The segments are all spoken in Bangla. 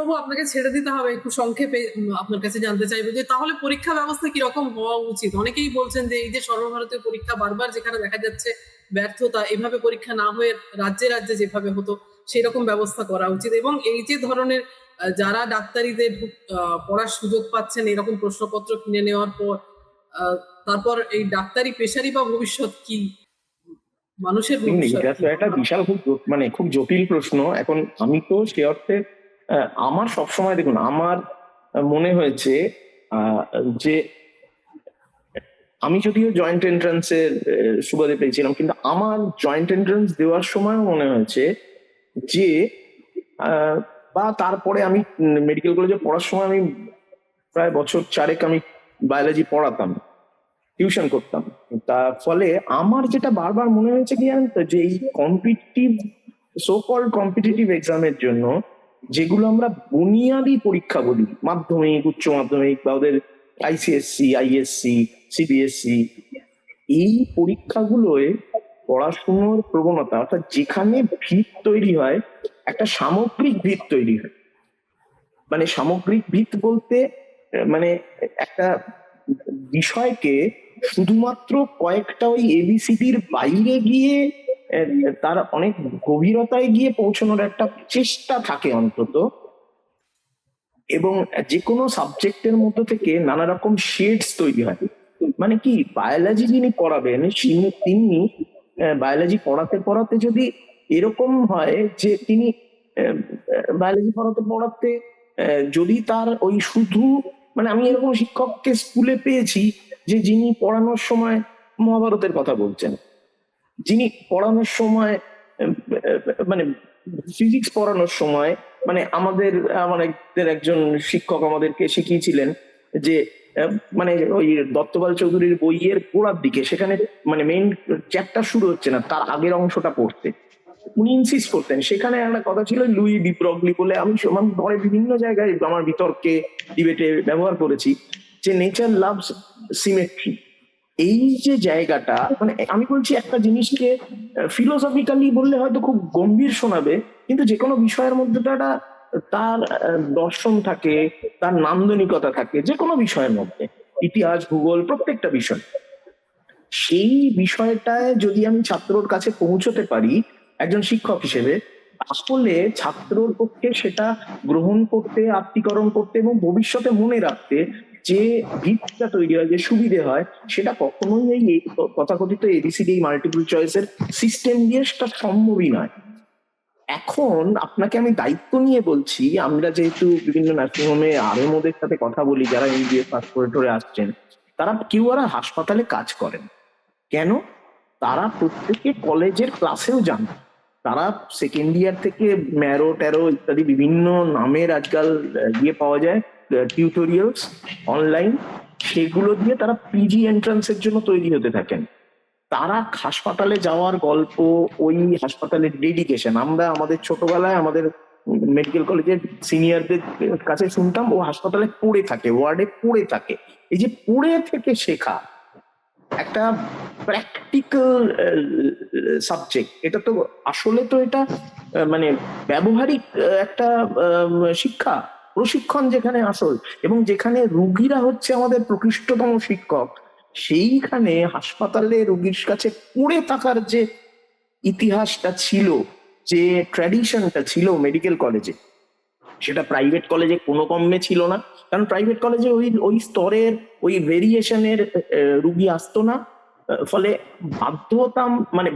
প্রভু আপনাকে ছেড়ে দিতে হবে, একটু সংক্ষেপে আপনার কাছে জানতে চাইবো যে তাহলে পরীক্ষা ব্যবস্থা কিরকম হওয়া উচিত? অনেকেই বলছেন যে এই যে সর্বভারতীয় পরীক্ষা বারবার যেখানে দেখা যাচ্ছে ব্যর্থতা, এভাবে পরীক্ষা না হয়ে রাজ্যে রাজ্যে যেভাবে হতো সেই রকম ব্যবস্থা করা উচিত। এবং এই যে ধরনের যারা ডাক্তারিতে পড়ার সুযোগ পাচ্ছেন এরকম প্রশ্নপত্র কিনে নেওয়ার পর, তারপর এই ডাক্তারি পেশারই বা ভবিষ্যৎ কি, মানুষের ভবিষ্যৎ এটা তো একটা বিশাল খুব জটিল প্রশ্ন। এখন আমি তো সে অর্থে আমার সবসময় দেখুন, আমার মনে হয়েছে যে আমি যদিও জয়েন্ট এন্ট্রান্সের সুবাদে পেয়েছিলাম, কিন্তু আমার জয়েন্ট এন্ট্রান্স দেওয়ার সময় মনে হয়েছে যে বা তারপরে আমি মেডিকেল কলেজে পড়ার সময় আমি প্রায় বছর 4 আমি বায়োলজি পড়াতাম, টিউশন করতাম। তার ফলে আমার যেটা বারবার মনে হয়েছে কি জানেন তো, যে এই কম্পিটিটিভ সো কল্ড কম্পিটিটিভ এক্সামের জন্য যেগুলো আমরা বুনিয়াদি পরীক্ষা বলি, মাধ্যমিক, উচ্চ মাধ্যমিক বা ওদের আইসিএসসি, আইএসসি, সিবিএসসি, এই পরীক্ষাগুলোয় পড়াশুনোর প্রবণতা, অর্থাৎ যেখানে ভিত তৈরি হয়, একটা সামগ্রিক ভিত তৈরি হয়। মানে সামগ্রিক ভিত বলতে মানে একটা বিষয়কে শুধুমাত্র কয়েকটা ওই এবিসিডির বাইরে গিয়ে তার অনেক গভীরতায় গিয়ে পৌঁছানোর একটা চেষ্টা থাকে অন্তত, এবং যে কোনো সাবজেক্টের মধ্যে থেকে নানা রকম শেডস তৈরি হয়। মানে কি, বায়োলজি যিনি পড়াবেন তিনি বায়োলজি পড়াতে পড়াতে যদি এরকম হয় যে তিনি বায়োলজি পড়াতে যদি তার ওই শুধু, মানে আমি এরকম শিক্ষককে স্কুলে পেয়েছি যে যিনি পড়ানোর সময় মহাভারতের কথা বলছেন, যিনি পড়ানোর সময় মানে ফিজিক্স পড়ানোর সময়, মানে আমাদের একজন শিক্ষক আমাদেরকে শিখিয়েছিলেন যে মানে ওই দত্তপাল চৌধুরীর বইয়ের গোড়ার দিকে, সেখানে মানে মেইন চ্যাপ্টার শুরু হচ্ছে না, তার আগের অংশটা পড়তে উনি ইনসিস্ট করতেন। সেখানে একটা কথা ছিল লুই ডি ব্রগলি বলে, আমি পরে বিভিন্ন জায়গায় আমার বিতর্কে, ডিবেটে ব্যবহার করেছি, যে নেচার লাভস সিমেট্রি। এই যে জায়গাটা, মানে আমি বলছি একটা জিনিসকে ফিলোসফিক্যালি বললে হয়তো খুব গম্ভীর শোনাবে, কিন্তু যে কোনো বিষয়ের মধ্যে তো একটা তার দর্শন থাকে, তার নান্দনিকতা থাকে, যে কোনো বিষয়ের মধ্যে, ইতিহাস, ভূগোল, প্রত্যেকটা বিষয়। সেই বিষয়টায় যদি আমি ছাত্রর কাছে পৌঁছতে পারি একজন শিক্ষক হিসেবে, আসলে ছাত্রর পক্ষে সেটা গ্রহণ করতে, আত্মীকরণ করতে এবং ভবিষ্যতে মনে রাখতে যে ভিতটা তৈরি হয়, যে সুবিধে হয়, সেটা কখনোই এই তথাকথিত এবিসিডি মাল্টিপল চয়েসের সিস্টেম দিয়ে সেটা সম্ভবই নয়। এখন আপনাকে আমি দায়িত্ব নিয়ে বলছি, আমরা যেহেতু বিভিন্ন নার্সিংহোমে আরো ওদের সাথে কথা বলি যারা এমবিবিএস পাস করে আসছেন, তারা কেউ আর হাসপাতালে কাজ করেন কেন? তারা প্রত্যেকে কলেজের ক্লাসেও যান। তারা সেকেন্ড ইয়ার থেকে ম্যারো ট্যারো ইত্যাদি বিভিন্ন নামের আজকাল দিয়ে পাওয়া যায় টিউটোরিয়ালস অনলাইন, সেগুলো দিয়ে তারা পিজি এন্ট্রান্সের জন্য তৈরি হতে থাকেন। তারা হাসপাতালে যাওয়ার গল্প, ওই হাসপাতালের ডেডিকেশন, আমরা আমাদের ছোটবেলায় আমাদের মেডিকেল কলেজের সিনিয়রদের কাছে শুনতাম ও হাসপাতালে পড়ে থাকে, ওয়ার্ডে পড়ে থাকে। এই যে পড়ে থেকে শেখা একটা প্র্যাকটিক্যাল সাবজেক্ট, এটা তো আসলে তো এটা মানে ব্যবহারিক একটা শিক্ষা, প্রশিক্ষণ যেখানে আসল, এবং যেখানে রুগীরা হচ্ছে আমাদের প্রকৃষ্টতম শিক্ষক, সেইখানে হাসপাতালে রুগীর কাছে পড়ে থাকার যে ইতিহাসটা ছিল, যে ট্র্যাডিশনটা ছিল মেডিকেল কলেজে, সেটা প্রাইভেট কলেজে কোনো কমে ছিল না। কারণ প্রাইভেট কলেজে ওই স্তরের ওই ভেরিয়েশনের রুগী আসতো না। ফলে বাধ্যতাম মানে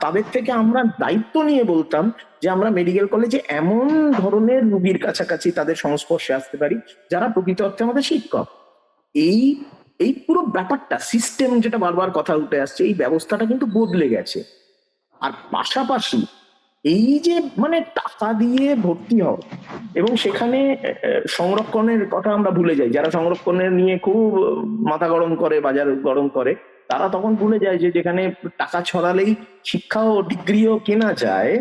তাদের থেকে আমরা দায়িত্ব নিয়ে বলতাম যে আমরা মেডিকেল কলেজে এমন ধরনের রুগীর কাছাকাছি তাদের সংস্পর্শে আসতে পারি যারা প্রকৃত অর্থে আমাদের শিক্ষক। এই এই পুরো ব্যাপারটা, সিস্টেম যেটা বারবার কথা উঠে আসছে, এই ব্যবস্থাটা কিন্তু বদলে গেছে। আর পাশাপাশি এই যে মানে টাকা দিয়ে ভর্তি হও এবং সেখানে সংরক্ষণের কথা আমরা ভুলে যাই, যারা সংরক্ষণের নিয়ে খুব মাথা গরম করে, বাজার গরম করে, তারা তখন ভুলে যায় যে যেখানে টাকা ছড়ালেই শিক্ষা ও ডিগ্রিও কেনা যায়,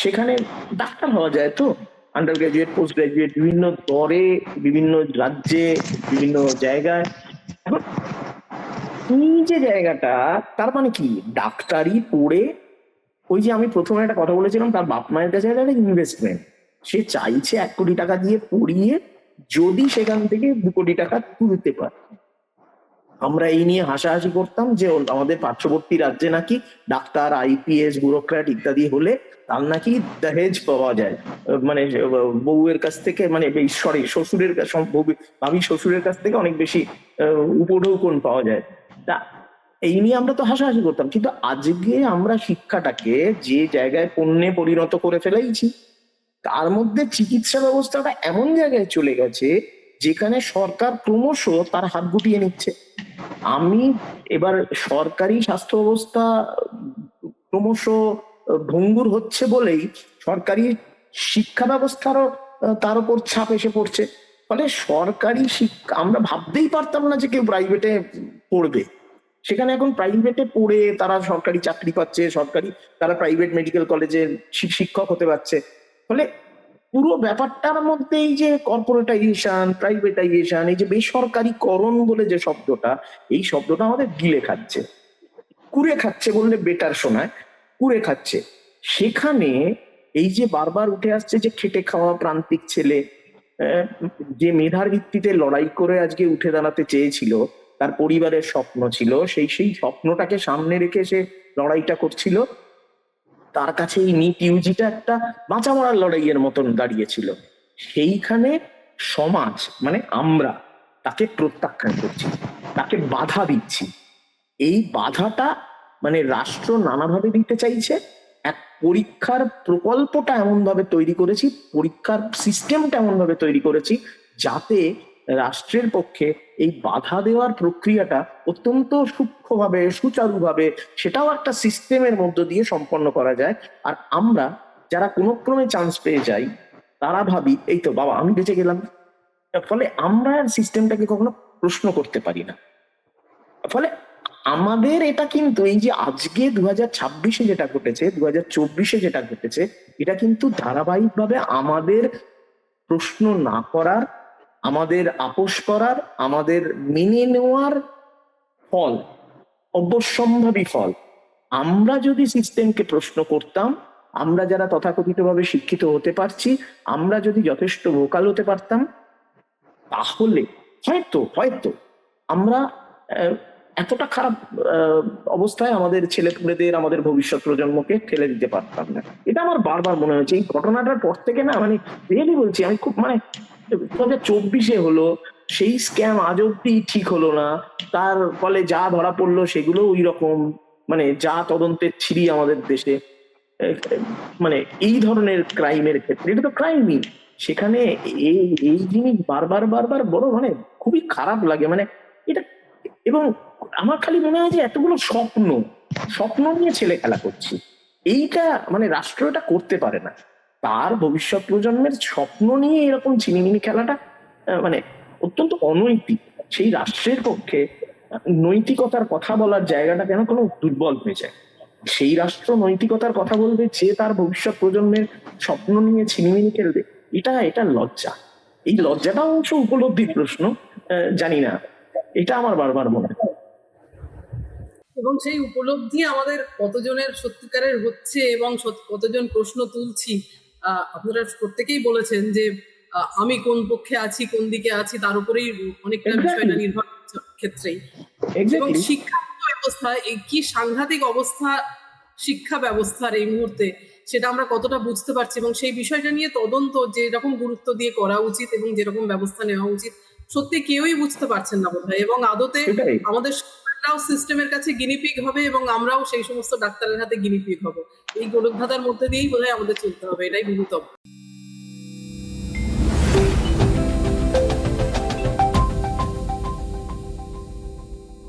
সেখানে ডাক্তার হওয়া যায়। তো আন্ডার গ্রাজুয়েট, পোস্ট গ্রাজুয়েট বিভিন্ন দরে, বিভিন্ন রাজ্যে, বিভিন্ন জায়গায়। এখন এই যে জায়গাটা, তার মানে কি, ডাক্তারি পড়ে ওই যে আমি প্রথমে একটা কথা বলেছিলাম, তার বাপ মায়ের কাছে একটা ইনভেস্টমেন্ট, সে চাইছে 1 কোটি টাকা দিয়ে পড়িয়ে যদি সেখান থেকে 2 কোটি টাকা তুলতে পারে। আমরা এই নিয়ে হাসাহাসি করতাম যে আমাদের পার্শ্ববর্তী রাজ্যে নাকি ডাক্তার, আইপিএস, ব্যুরোক্র্যাট ইত্যাদি হলে তার নাকি দহেজ পাওয়া যায়, মানে বউয়ের কাছ থেকে, মানে সরি শ্বশুরের ভাবি শ্বশুরের কাছ থেকে অনেক বেশি উপঢৌকন পাওয়া যায়। তা এই নিয়ে আমরা তো হাসাহাসি করতাম, কিন্তু আজকে আমরা শিক্ষাটাকে যে জায়গায় পণ্যে পরিণত করে ফেলেইছি, তার মধ্যে চিকিৎসা ব্যবস্থাটা এমন জায়গায় চলে গেছে যেখানে সরকার ক্রমশ তার হাত গুটিয়ে নিচ্ছে। আমি এবার সরকারি স্বাস্থ্য ব্যবস্থা ক্রমশ ভঙ্গুর হচ্ছে বলেই সরকারি শিক্ষা ব্যবস্থারও তার উপর ছাপ এসে পড়ছে। ফলে সরকারি শিক্ষা আমরা ভাবতেই পারতাম না যে কেউ প্রাইভেটে পড়বে, সেখানে এখন প্রাইভেটে পড়ে তারা সরকারি চাকরি পাচ্ছে, তারা প্রাইভেট মেডিকেল কলেজের শিক্ষক হতে পারছে। ফলে পুরো ব্যাপারটার মধ্যে এই যে কর্পোরেটাইজেশন, প্রাইভেটাইজেশন, এই যে বেসরকারিকরণ বলে যে শব্দটা, এই শব্দটা আমাদের গিলে খাচ্ছে, কুড়ে খাচ্ছে বললে বেটার শোনায়, কুড়ে খাচ্ছে। সেখানে এই যে বারবার উঠে আসছে যে খেটে খাওয়া প্রান্তিক ছেলে, যে মেধার ভিত্তিতে লড়াই করে আজকে উঠে দাঁড়াতে চেয়েছিল, তার পরিবারের স্বপ্ন ছিল, সেই স্বপ্নটাকে সামনে রেখে সে লড়াইটা করছিল, তার কাছে এই নিট ইউজিটা একটা বাঁচা মরার লড়াইয়ের মতন দাঁড়িয়েছিল। সেইখানে সমাজ মানে আমরা তাকে প্রত্যাখ্যান করছি, তাকে বাধা দিচ্ছি। এই বাধাটা মানে রাষ্ট্র নানাভাবে দিতে চাইছে। এক পরীক্ষার প্রকল্পটা এমন ভাবে তৈরি করেছি, পরীক্ষার সিস্টেমটা এমন ভাবে তৈরি করেছি যাতে রাষ্ট্রের পক্ষে এই বাধা দেওয়ার প্রক্রিয়াটা অত্যন্ত সূক্ষ্মভাবে, সুচারুভাবে, সেটাও একটা সিস্টেমের মধ্য দিয়ে সম্পন্ন করা যায়। আর আমরা যারা কোনো ক্রমে চান্স পেয়ে যাই তারা ভাবি এই তো বাবা আমি বেঁচে গেলাম। ফলে আমরা সিস্টেমটাকে কখনো প্রশ্ন করতে পারি না। ফলে আমাদের এটা কিন্তু এই যে আজকে 2026-এ যেটা ঘটেছে, 2024-এ যেটা ঘটেছে, এটা কিন্তু ধারাবাহিকভাবে আমাদের প্রশ্ন না করার, আমাদের আপোষ করার, আমাদের মেনে নেওয়ার ফল, অবশ্যম্ভাবী ফল। আমরা যদি সিস্টেমকে প্রশ্ন করতাম, আমরা যারা তথাকথিতভাবে শিক্ষিত হতে পারছি, আমরা যদি যথেষ্ট ভোকাল হতে পারতাম, তাহলে হয়তো আমরা এতটা খারাপ অবস্থায় আমাদের ছেলেপুলেদের, আমাদের ভবিষ্যৎ প্রজন্মকে ঠেলে দিতে পারতাম না। এটা আমার বারবার মনে হয়েছে এই ঘটনাটার পর থেকে। না মানে রিয়েলি বলছি, আমি খুব মানে 2024-এ হলো সেই স্ক্যাম আজ অব্দি ঠিক হলো না, তার ফলে যা ধরা পড়লো সেগুলো ওই রকম, মানে যা তদন্তের ছিরি আমাদের দেশে, মানে এই ধরনের ক্রাইমের ক্ষেত্রে এটা তো ক্রাইমই। সেখানে এই এই জিনিস বারবার বড় মানে খুবই খারাপ লাগে মানে এটা। এবং আমার খালি মনে হয় যে এতগুলো স্বপ্ন নিয়ে ছেলে খেলা করছি, এইটা মানে রাষ্ট্র এটা করতে পারে না। তার ভবিষ্যৎ প্রজন্মের স্বপ্ন নিয়ে এরকম চিনিমিনি খেলাটা মানে অত্যন্ত অনৈতিক। সেই রাষ্ট্রের পক্ষে নৈতিকতার কথা বলার জায়গাটা কেন কোনো দুর্বল হয়ে যায়। সেই রাষ্ট্র নৈতিকতার কথা বলবে যে তার ভবিষ্যৎ প্রজন্মের স্বপ্ন নিয়ে ছিনিমিনি খেলবে, এটা লজ্জা। এই লজ্জাটা অবশ্য উপলব্ধির প্রশ্ন, জানি না, এটা আমার বারবার মনে হয়। এবং সেই উপলব্ধি আমাদের কতজনের সত্যিকারের হচ্ছে এবং কতজন প্রশ্ন তুলছি। আপনারা প্রত্যেকেই বলেছেন যে আমি কোন পক্ষে আছি, কোন দিকে আছি, তার উপরেই অনেকটা বিষয়টা নির্ভর করছে ক্ষেত্রেই। এবং শিক্ষা ব্যবস্থা এই কি সাংঘাতিক অবস্থা শিক্ষা ব্যবস্থার এই মুহূর্তে, সেটা আমরা কতটা বুঝতে পারছি। এবং সেই বিষয়টা নিয়ে তদন্ত যেরকম গুরুত্ব দিয়ে করা উচিত এবং যেরকম ব্যবস্থা নেওয়া উচিত, সত্যি কেউই বুঝতে পারছেন না বোধহয়। এবং আদতে আমাদের সিস্টেমের কাছে গিনিপিগ হবে এবং আমরাও সেই সমস্ত ডাক্তারের হাতে গিনিপিগ হব। এই গোলকধাঁধার মধ্যে দিয়েই বোধহয় আমাদের চলতে হবে, এটাই গুরুত্ব।